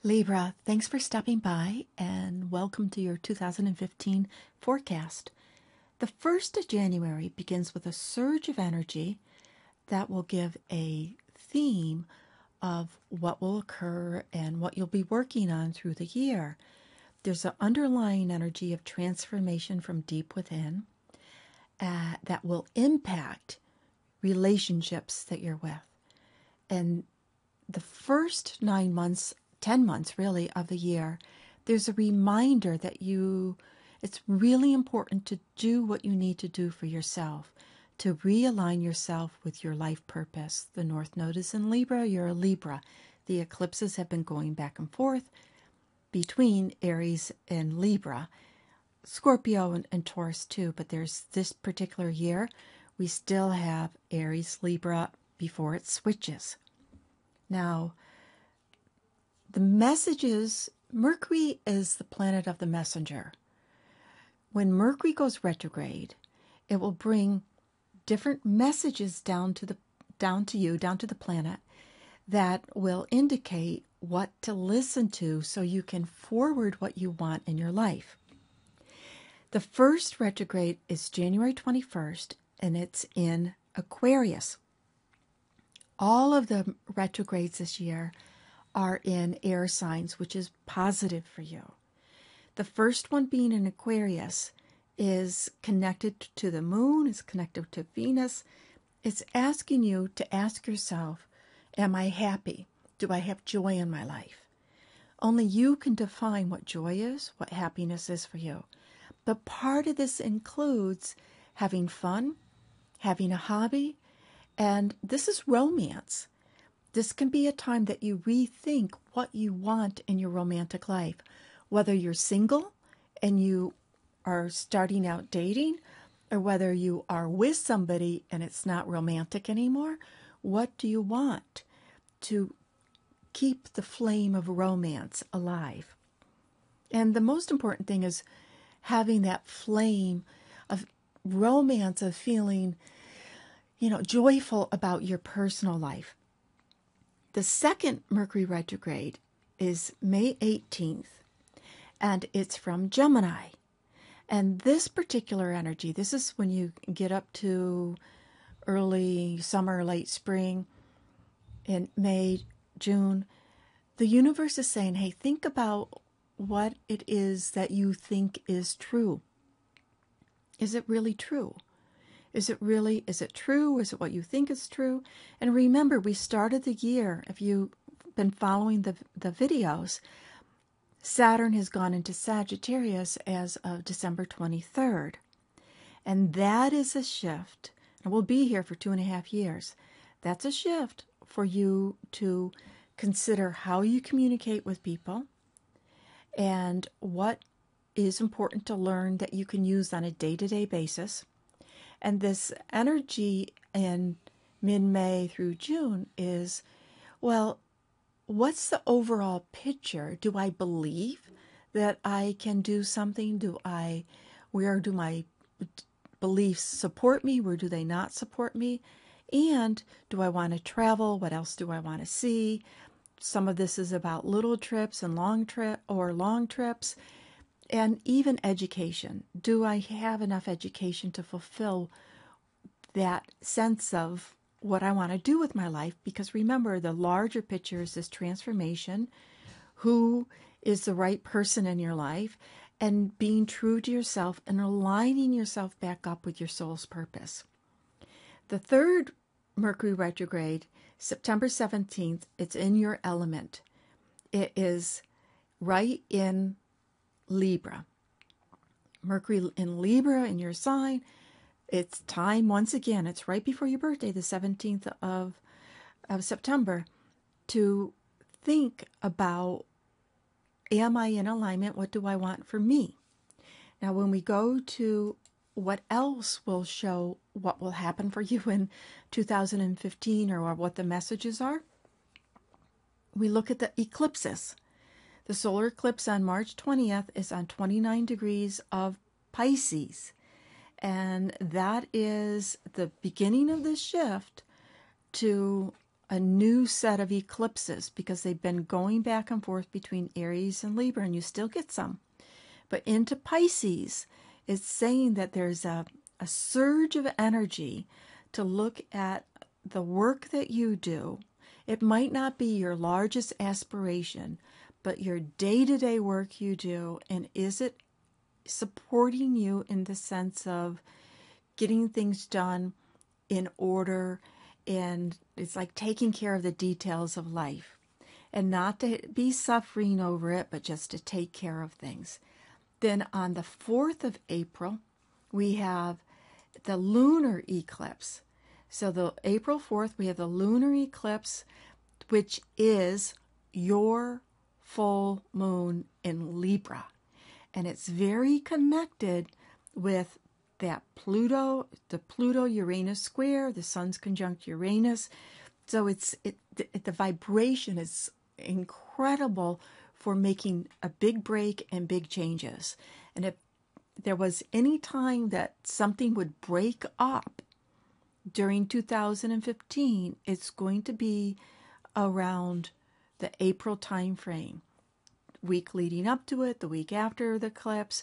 Libra, thanks for stopping by and welcome to your 2015 forecast. The 1st of January begins with a surge of energy that will give a theme of what will occur and what you'll be working on through the year. There's an underlying energy of transformation from deep within that will impact relationships that you're with. And the first 9 months, 10 months really, of the year, there's a reminder that it's really important to do what you need to do for yourself, to realign yourself with your life purpose. The North Node is in Libra, you're a Libra. The eclipses have been going back and forth between Aries and Libra, Scorpio and Taurus too, but there's this particular year, we still have Aries, Libra before it switches. Now, the messages, Mercury is the planet of the messenger. When Mercury goes retrograde, it will bring different messages down to the planet, that will indicate what to listen to so you can forward what you want in your life. The first retrograde is January 21st, and it's in Aquarius. All of the retrogrades this year are in air signs, which is positive for you. The first one being in Aquarius is connected to the moon, is connected to Venus. It's asking you to ask yourself, am I happy? Do I have joy in my life? Only you can define what joy is, what happiness is for you. But part of this includes having fun, having a hobby, and this is romance. This can be a time that you rethink what you want in your romantic life. Whether you're single and you are starting out dating, or whether you are with somebody and it's not romantic anymore, what do you want to keep the flame of romance alive? And the most important thing is having that flame of romance, of feeling, joyful about your personal life. The second Mercury retrograde is May 18th, and it's from Gemini. And this particular energy, this is when you get up to early summer, late spring, in May, June. The universe is saying, hey, think about what it is that you think is true. Is it really true? Is it true? Is it what you think is true? And remember, we started the year, if you've been following the videos, Saturn has gone into Sagittarius as of December 23rd. And that is a shift, and we'll be here for 2.5 years. That's a shift for you to consider how you communicate with people and what is important to learn that you can use on a day-to-day basis. And this energy in mid-May through June is, well, what's the overall picture? Do I believe that I can do something? Where do my beliefs support me? Where do they not support me? And do I want to travel? What else do I want to see? Some of this is about little trips and long trips. And even education. Do I have enough education to fulfill that sense of what I want to do with my life? Because remember, the larger picture is this transformation. Who is the right person in your life? And being true to yourself and aligning yourself back up with your soul's purpose. The third Mercury retrograde, September 17th, it's in your element. It is right in Libra. Mercury in Libra in your sign. It's time, once again, it's right before your birthday, the 17th of September, to think about, am I in alignment? What do I want for me? Now, when we go to what else will show what will happen for you in 2015 or what the messages are, we look at the eclipses. The solar eclipse on March 20th is on 29 degrees of Pisces. And that is the beginning of this shift to a new set of eclipses because they've been going back and forth between Aries and Libra, and you still get some. But into Pisces, it's saying that there's a surge of energy to look at the work that you do. It might not be your largest aspiration, but your day-to-day work you do, and is it supporting you in the sense of getting things done in order, and it's like taking care of the details of life, and not to be suffering over it, but just to take care of things. Then on the 4th of April, we have the lunar eclipse. So the April 4th, we have the lunar eclipse, which is your full moon in Libra. And it's very connected with that Pluto, the Pluto-Uranus square, the sun's conjunct Uranus. So the vibration is incredible for making a big break and big changes. And if there was any time that something would break up during 2015, it's going to be around the April time frame. Week leading up to it, the week after the eclipse,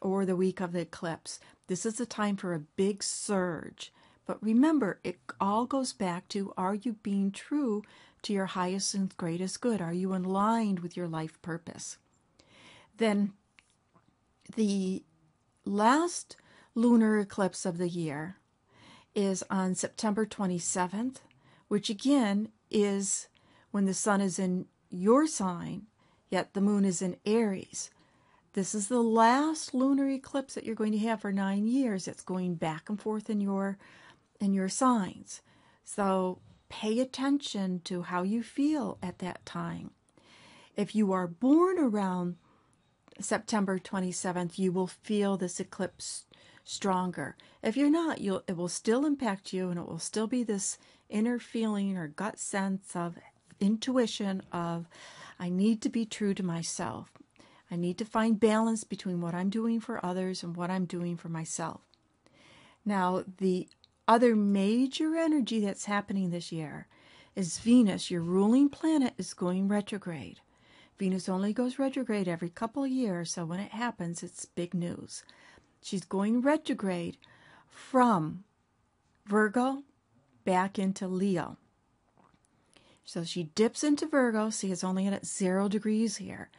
or the week of the eclipse. This is a time for a big surge. But remember, it all goes back to, are you being true to your highest and greatest good? Are you aligned with your life purpose? Then the last lunar eclipse of the year is on September 27th, which again is when the sun is in your sign, yet the moon is in Aries. This is the last lunar eclipse that you're going to have for 9 years. It's going back and forth in your signs. So pay attention to how you feel at that time. If you are born around September 27th, you will feel this eclipse stronger. If you're not, it will still impact you, and it will still be this inner feeling or gut sense of intuition of, I need to be true to myself. I need to find balance between what I'm doing for others and what I'm doing for myself. Now, the other major energy that's happening this year is Venus. Your ruling planet is going retrograde. Venus only goes retrograde every couple of years, so when it happens, it's big news. She's going retrograde from Virgo back into Leo. So she dips into Virgo. See, it's only at 0 degrees here.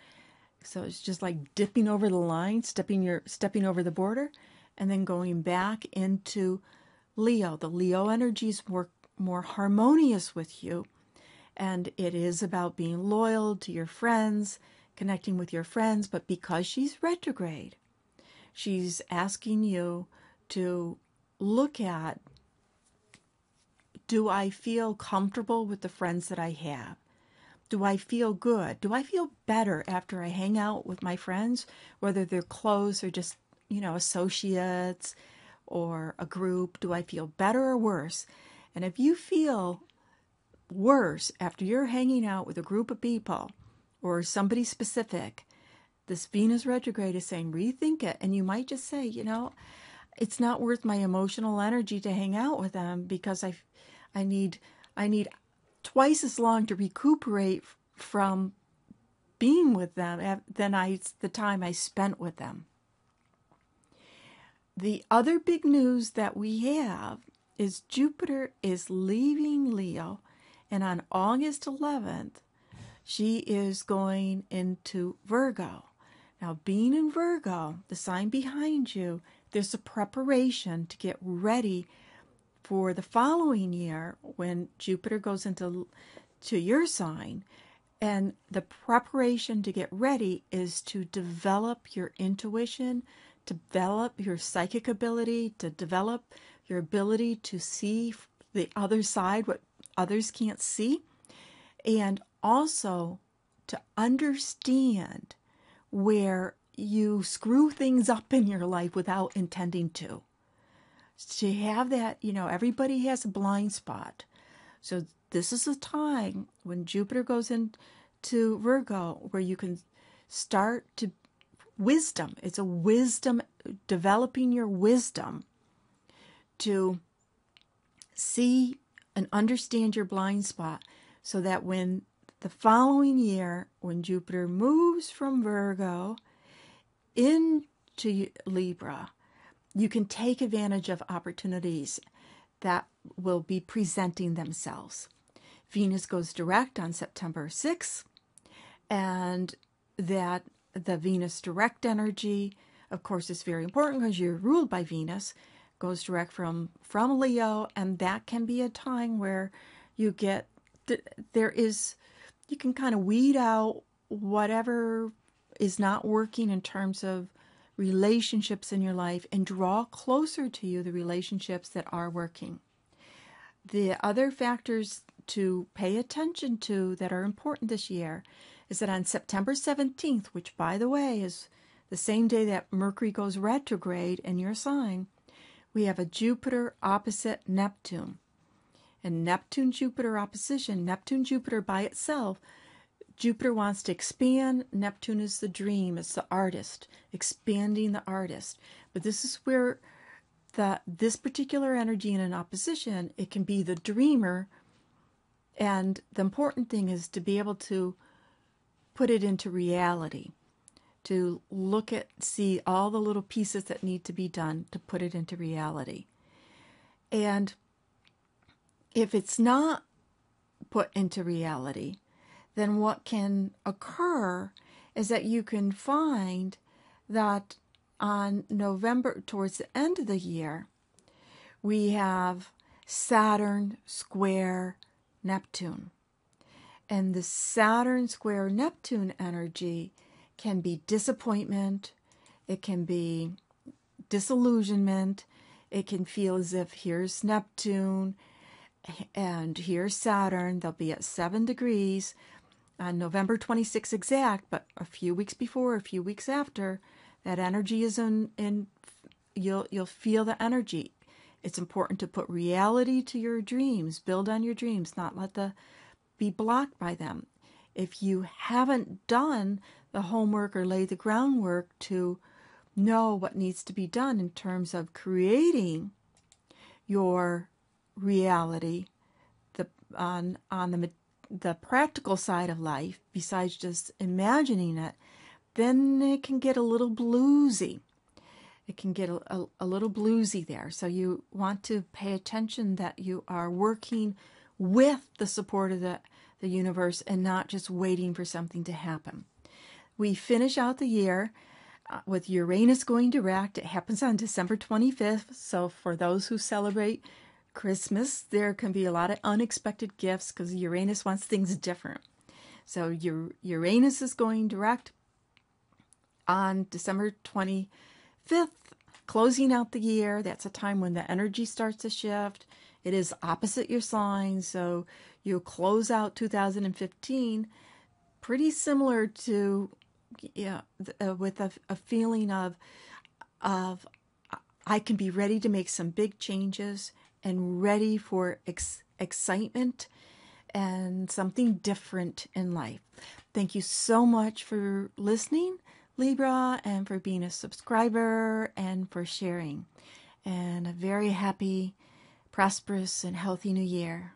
So it's just like dipping over the line, stepping over the border, and then going back into Leo. The Leo energy is more harmonious with you, and it is about being loyal to your friends, connecting with your friends. But because she's retrograde, she's asking you to look at, do I feel comfortable with the friends that I have? Do I feel good? Do I feel better after I hang out with my friends, whether they're close or just, associates or a group? Do I feel better or worse? And if you feel worse after you're hanging out with a group of people or somebody specific, this Venus retrograde is saying, rethink it. And you might just say, it's not worth my emotional energy to hang out with them because I need twice as long to recuperate from being with them than the time I spent with them. The other big news that we have is Jupiter is leaving Leo, and on August 11th, she is going into Virgo. Now, being in Virgo, the sign behind you, there's a preparation to get ready for the following year when Jupiter goes into your sign. And the preparation to get ready is to develop your intuition, to develop your psychic ability, to develop your ability to see the other side, what others can't see, and also to understand where you screw things up in your life without intending to. To have that, everybody has a blind spot. So this is a time when Jupiter goes into Virgo where you can start to wisdom. It's a wisdom, developing your wisdom to see and understand your blind spot so that when the following year, when Jupiter moves from Virgo into Libra, you can take advantage of opportunities that will be presenting themselves. Venus goes direct on September 6th, and that the Venus direct energy, of course, is very important because you're ruled by Venus, goes direct from Leo, and that can be a time where you get, you can kind of weed out whatever is not working in terms of relationships in your life and draw closer to you the relationships that are working. The other factors to pay attention to that are important this year is that on September 17th, which by the way is the same day that Mercury goes retrograde in your sign, we have a Jupiter opposite Neptune. And Neptune-Jupiter opposition, Neptune-Jupiter by itself, Jupiter wants to expand. Neptune is the dream. It's the artist, expanding the artist. But this is where this particular energy in an opposition, it can be the dreamer. And the important thing is to be able to put it into reality, to look at, see all the little pieces that need to be done to put it into reality. And if it's not put into reality, then what can occur is that you can find that on November, towards the end of the year, we have Saturn square Neptune. And the Saturn square Neptune energy can be disappointment, it can be disillusionment, it can feel as if here's Neptune and here's Saturn. They'll be at 7 degrees on November 26th exact, but a few weeks before, a few weeks after, that energy is in you'll feel the energy. It's important to put reality to your dreams, build on your dreams, not be blocked by them. If you haven't done the homework or laid the groundwork to know what needs to be done in terms of creating your reality, on the practical side of life, besides just imagining it, then it can get a little bluesy. It can get a little bluesy there. So you want to pay attention that you are working with the support of the universe and not just waiting for something to happen. We finish out the year with Uranus going direct. It happens on December 25th. So for those who celebrate Christmas, there can be a lot of unexpected gifts because Uranus wants things different. So Uranus is going direct on December 25th, closing out the year. That's a time when the energy starts to shift. It is opposite your sign, so you close out 2015 pretty similar to, with a feeling of I can be ready to make some big changes and ready for excitement and something different in life. Thank you so much for listening, Libra, and for being a subscriber and for sharing. And a very happy, prosperous, and healthy new year.